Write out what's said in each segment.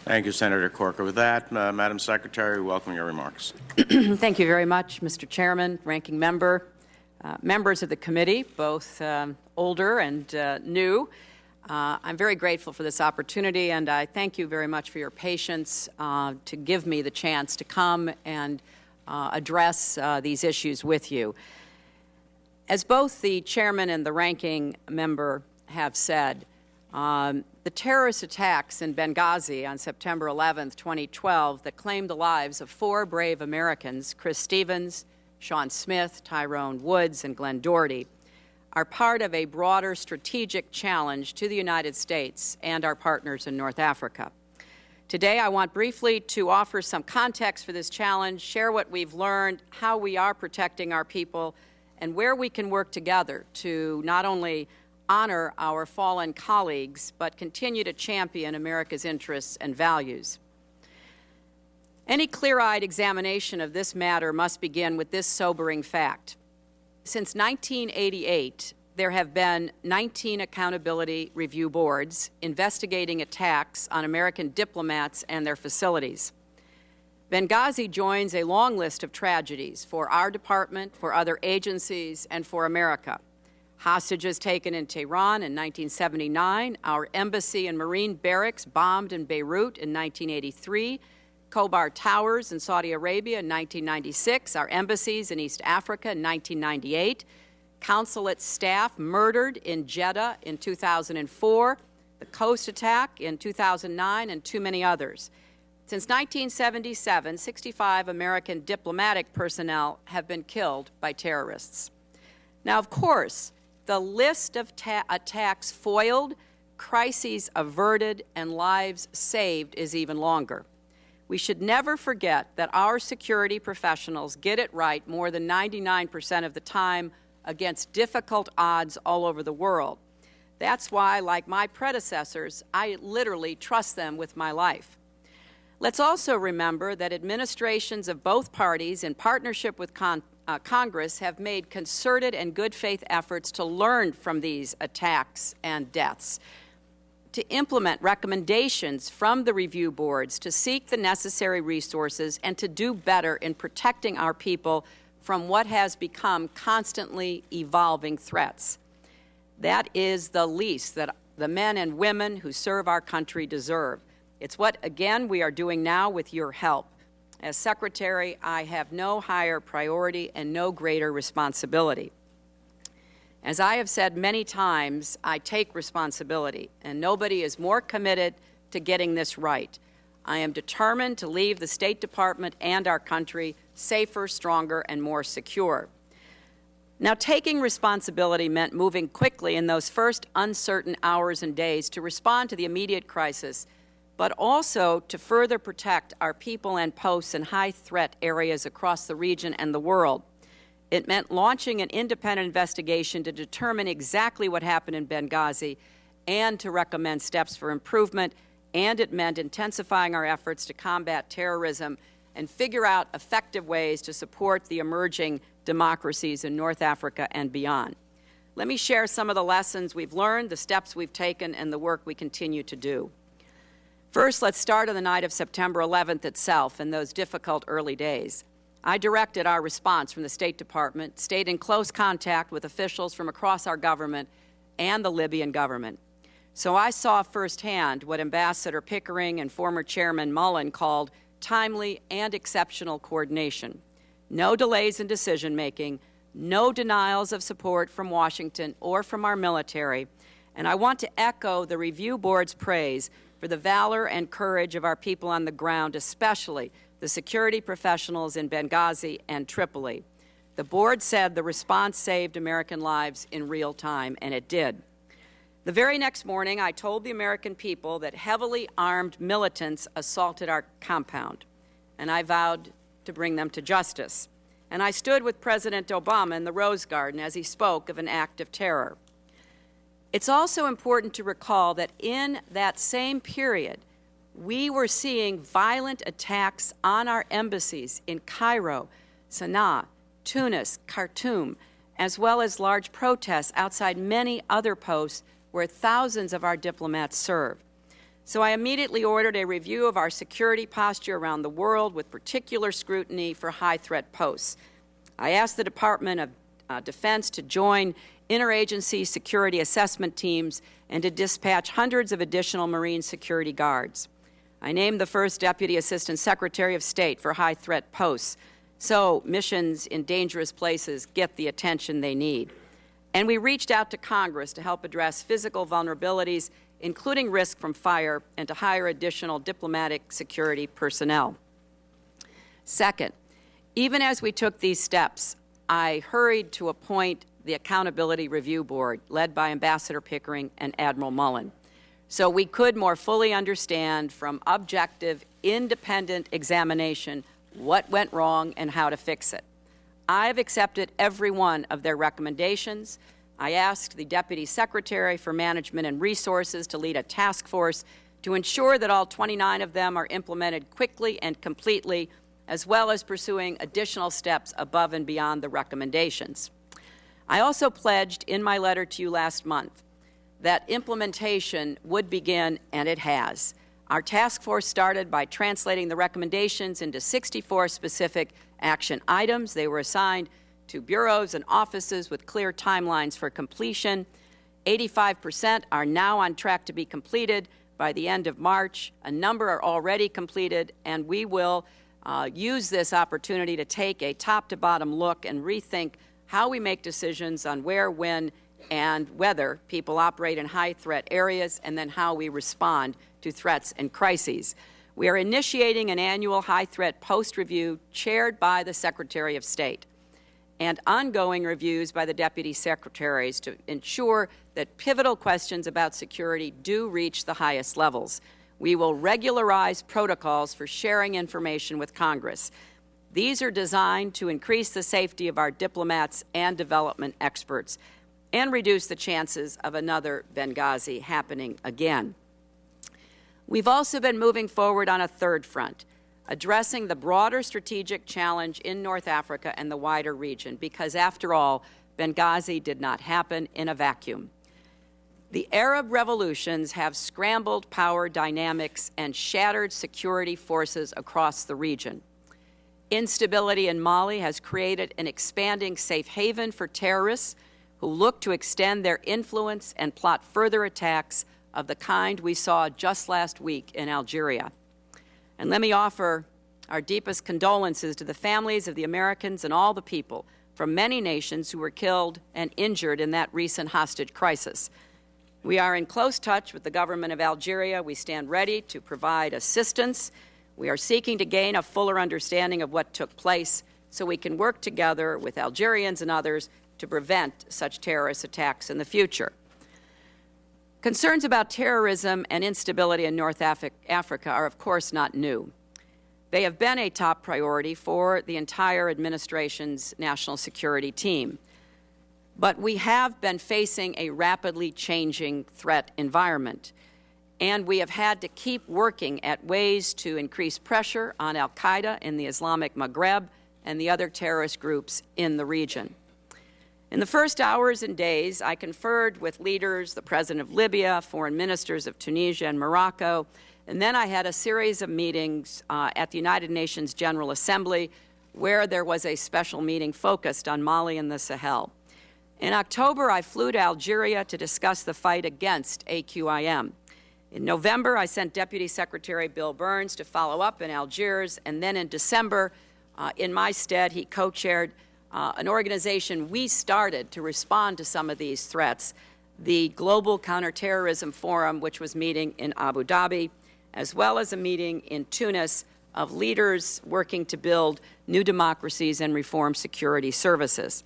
Thank you, Senator Corker. With that, Madam Secretary, we welcome your remarks. Thank you very much, Mr. Chairman, Ranking Member, members of the committee, both older and new. I'm very grateful for this opportunity, and I thank you very much for your patience to give me the chance to come and address these issues with you. As both the chairman and the ranking member have said, the terrorist attacks in Benghazi on September 11, 2012, that claimed the lives of 4 brave Americans, Chris Stevens, Sean Smith, Tyrone Woods, and Glenn Doherty, are part of a broader strategic challenge to the United States and our partners in North Africa. Today, I want briefly to offer some context for this challenge, share what we've learned, how we are protecting our people, and where we can work together to not only honor our fallen colleagues, but continue to champion America's interests and values. Any clear-eyed examination of this matter must begin with this sobering fact. Since 1988, there have been 19 accountability review boards investigating attacks on American diplomats and their facilities. Benghazi joins a long list of tragedies for our department, for other agencies, and for America. Hostages taken in Tehran in 1979, our embassy and Marine barracks bombed in Beirut in 1983, Khobar Towers in Saudi Arabia in 1996, our embassies in East Africa in 1998, consulate staff murdered in Jeddah in 2004, the Coast attack in 2009, and too many others. Since 1977, 65 American diplomatic personnel have been killed by terrorists. Now, of course, the list of attacks foiled, crises averted, and lives saved is even longer. We should never forget that our security professionals get it right more than 99% of the time against difficult odds all over the world. That's why, like my predecessors, I literally trust them with my life. Let's also remember that administrations of both parties, in partnership with Congress, have made concerted and good faith efforts to learn from these attacks and deaths, to implement recommendations from the review boards, to seek the necessary resources, and to do better in protecting our people from what has become constantly evolving threats. That is the least that the men and women who serve our country deserve. It's what, again, we are doing now with your help. As Secretary, I have no higher priority and no greater responsibility. As I have said many times, I take responsibility, and nobody is more committed to getting this right. I am determined to leave the State Department and our country safer, stronger, and more secure. Now, taking responsibility meant moving quickly in those first uncertain hours and days to respond to the immediate crisis, but also to further protect our people and posts in high-threat areas across the region and the world. It meant launching an independent investigation to determine exactly what happened in Benghazi and to recommend steps for improvement, and it meant intensifying our efforts to combat terrorism and figure out effective ways to support the emerging democracies in North Africa and beyond. Let me share some of the lessons we've learned, the steps we've taken, and the work we continue to do. First, let's start on the night of September 11th itself in those difficult early days. I directed our response from the State Department, stayed in close contact with officials from across our government and the Libyan government. So I saw firsthand what Ambassador Pickering and former Chairman Mullen called timely and exceptional coordination. No delays in decision-making, no denials of support from Washington or from our military, and I want to echo the review board's praise for the valor and courage of our people on the ground, especially the security professionals in Benghazi and Tripoli. The board said the response saved American lives in real time, and it did. The very next morning, I told the American people that heavily armed militants assaulted our compound, and I vowed to bring them to justice. And I stood with President Obama in the Rose Garden as he spoke of an act of terror. It's also important to recall that in that same period, we were seeing violent attacks on our embassies in Cairo, Sana'a, Tunis, Khartoum, as well as large protests outside many other posts where thousands of our diplomats serve. So I immediately ordered a review of our security posture around the world with particular scrutiny for high-threat posts. I asked the Department of Defense to join interagency security assessment teams and to dispatch hundreds of additional Marine security guards. I named the first Deputy Assistant Secretary of State for high-threat posts, so missions in dangerous places get the attention they need. And we reached out to Congress to help address physical vulnerabilities, including risk from fire, and to hire additional diplomatic security personnel. Second, even as we took these steps, I hurried to appoint the Accountability Review Board, led by Ambassador Pickering and Admiral Mullen, so we could more fully understand from objective, independent examination what went wrong and how to fix it. I've accepted every one of their recommendations. I asked the Deputy Secretary for Management and Resources to lead a task force to ensure that all 29 of them are implemented quickly and completely, as well as pursuing additional steps above and beyond the recommendations. I also pledged in my letter to you last month that implementation would begin, and it has. Our task force started by translating the recommendations into 64 specific action items. They were assigned to bureaus and offices with clear timelines for completion. 85% are now on track to be completed by the end of March. A number are already completed, and we will use this opportunity to take a top-to-bottom look and rethink how we make decisions on where, when, and whether people operate in high-threat areas, and then how we respond to threats and crises. We are initiating an annual high-threat post-review chaired by the Secretary of State and ongoing reviews by the Deputy Secretaries to ensure that pivotal questions about security do reach the highest levels. We will regularize protocols for sharing information with Congress. These are designed to increase the safety of our diplomats and development experts and reduce the chances of another Benghazi happening again. We've also been moving forward on a third front, addressing the broader strategic challenge in North Africa and the wider region, because after all, Benghazi did not happen in a vacuum. The Arab revolutions have scrambled power dynamics and shattered security forces across the region. Instability in Mali has created an expanding safe haven for terrorists who look to extend their influence and plot further attacks of the kind we saw just last week in Algeria. And let me offer our deepest condolences to the families of the Americans and all the people from many nations who were killed and injured in that recent hostage crisis. We are in close touch with the government of Algeria. We stand ready to provide assistance. We are seeking to gain a fuller understanding of what took place so we can work together with Algerians and others to prevent such terrorist attacks in the future. Concerns about terrorism and instability in North Africa are, of course, not new. They have been a top priority for the entire administration's national security team. But we have been facing a rapidly changing threat environment, and we have had to keep working at ways to increase pressure on al-Qaeda in the Islamic Maghreb and the other terrorist groups in the region. In the first hours and days, I conferred with leaders, the President of Libya, foreign ministers of Tunisia and Morocco, and then I had a series of meetings at the United Nations General Assembly where there was a special meeting focused on Mali and the Sahel. In October, I flew to Algeria to discuss the fight against AQIM. In November, I sent Deputy Secretary Bill Burns to follow up in Algiers, and then in December, in my stead, he co-chaired an organization we started to respond to some of these threats, the Global Counterterrorism Forum, which was meeting in Abu Dhabi, as well as a meeting in Tunis of leaders working to build new democracies and reform security services.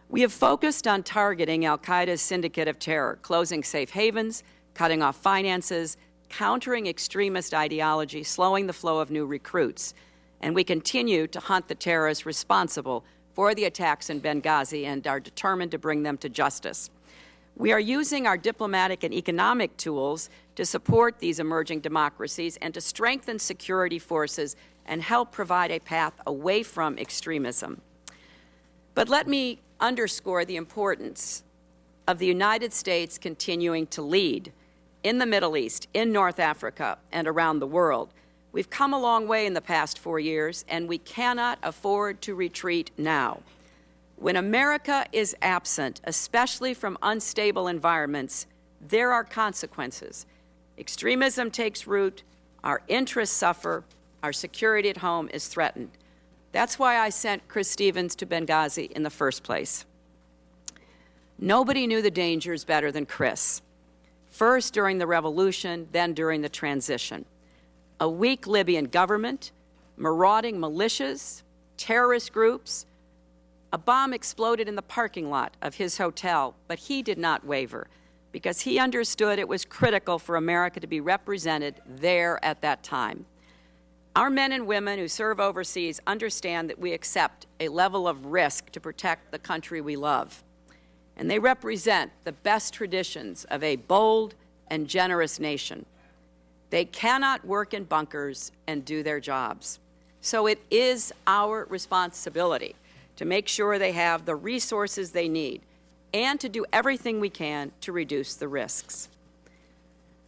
We have focused on targeting al-Qaeda's syndicate of terror, closing safe havens, cutting off finances, countering extremist ideology, slowing the flow of new recruits. And we continue to hunt the terrorists responsible for the attacks in Benghazi and are determined to bring them to justice. We are using our diplomatic and economic tools to support these emerging democracies and to strengthen security forces and help provide a path away from extremism. But let me underscore the importance of the United States continuing to lead in the Middle East, in North Africa, and around the world. We've come a long way in the past 4 years, and we cannot afford to retreat now. When America is absent, especially from unstable environments, there are consequences. Extremism takes root, our interests suffer, our security at home is threatened. That's why I sent Chris Stevens to Benghazi in the first place. Nobody knew the dangers better than Chris. First during the revolution, then during the transition. A weak Libyan government, marauding militias, terrorist groups. A bomb exploded in the parking lot of his hotel, but he did not waver because he understood it was critical for America to be represented there at that time. Our men and women who serve overseas understand that we accept a level of risk to protect the country we love. And they represent the best traditions of a bold and generous nation. They cannot work in bunkers and do their jobs. So it is our responsibility to make sure they have the resources they need and to do everything we can to reduce the risks.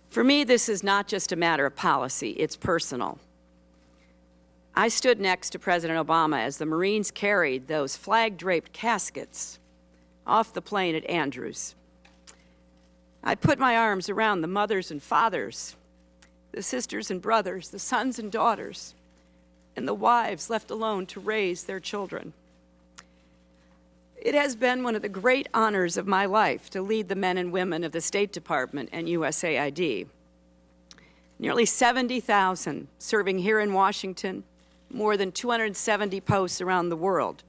For me, this is not just a matter of policy, it's personal. I stood next to President Obama as the Marines carried those flag-draped caskets off the plane at Andrews. I put my arms around the mothers and fathers, the sisters and brothers, the sons and daughters, and the wives left alone to raise their children. It has been one of the great honors of my life to lead the men and women of the State Department and USAID. Nearly 70,000 serving here in Washington, more than 270 posts around the world.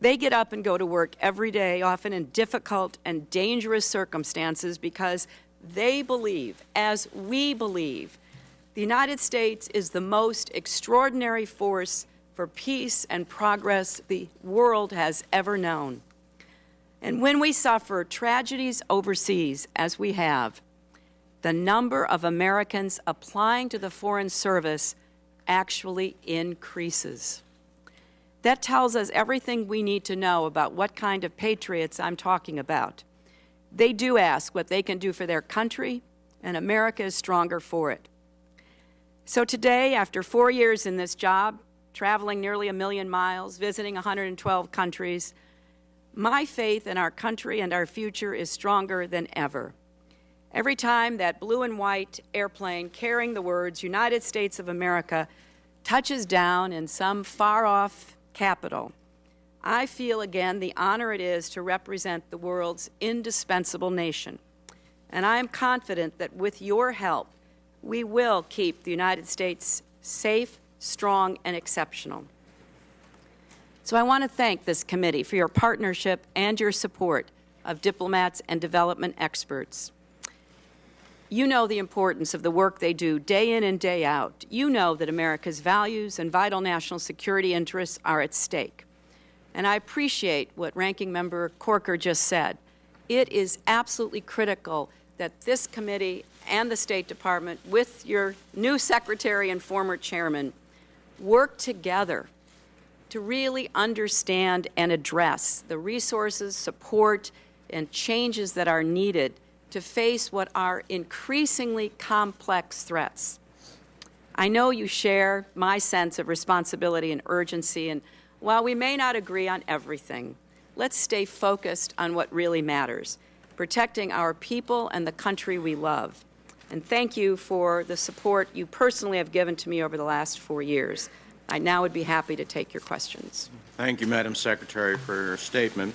They get up and go to work every day, often in difficult and dangerous circumstances, because they believe, as we believe, the United States is the most extraordinary force for peace and progress the world has ever known. And when we suffer tragedies overseas, as we have, the number of Americans applying to the Foreign Service actually increases. That tells us everything we need to know about what kind of patriots I'm talking about. They do ask what they can do for their country, and America is stronger for it. So today, after 4 years in this job, traveling nearly 1 million miles, visiting 112 countries, my faith in our country and our future is stronger than ever. Every time that blue and white airplane carrying the words United States of America touches down in some far-off capital, I feel again the honor it is to represent the world's indispensable nation. And I am confident that with your help, we will keep the United States safe, strong, and exceptional. So I want to thank this committee for your partnership and your support of diplomats and development experts. You know the importance of the work they do day in and day out. You know that America's values and vital national security interests are at stake. And I appreciate what Ranking Member Corker just said. It is absolutely critical that this committee and the State Department, with your new Secretary and former Chairman, work together to really understand and address the resources, support, and changes that are needed to face what are increasingly complex threats. I know you share my sense of responsibility and urgency, and while we may not agree on everything, let's stay focused on what really matters, protecting our people and the country we love. And thank you for the support you personally have given to me over the last 4 years. I now would be happy to take your questions. Thank you, Madam Secretary, for your statement.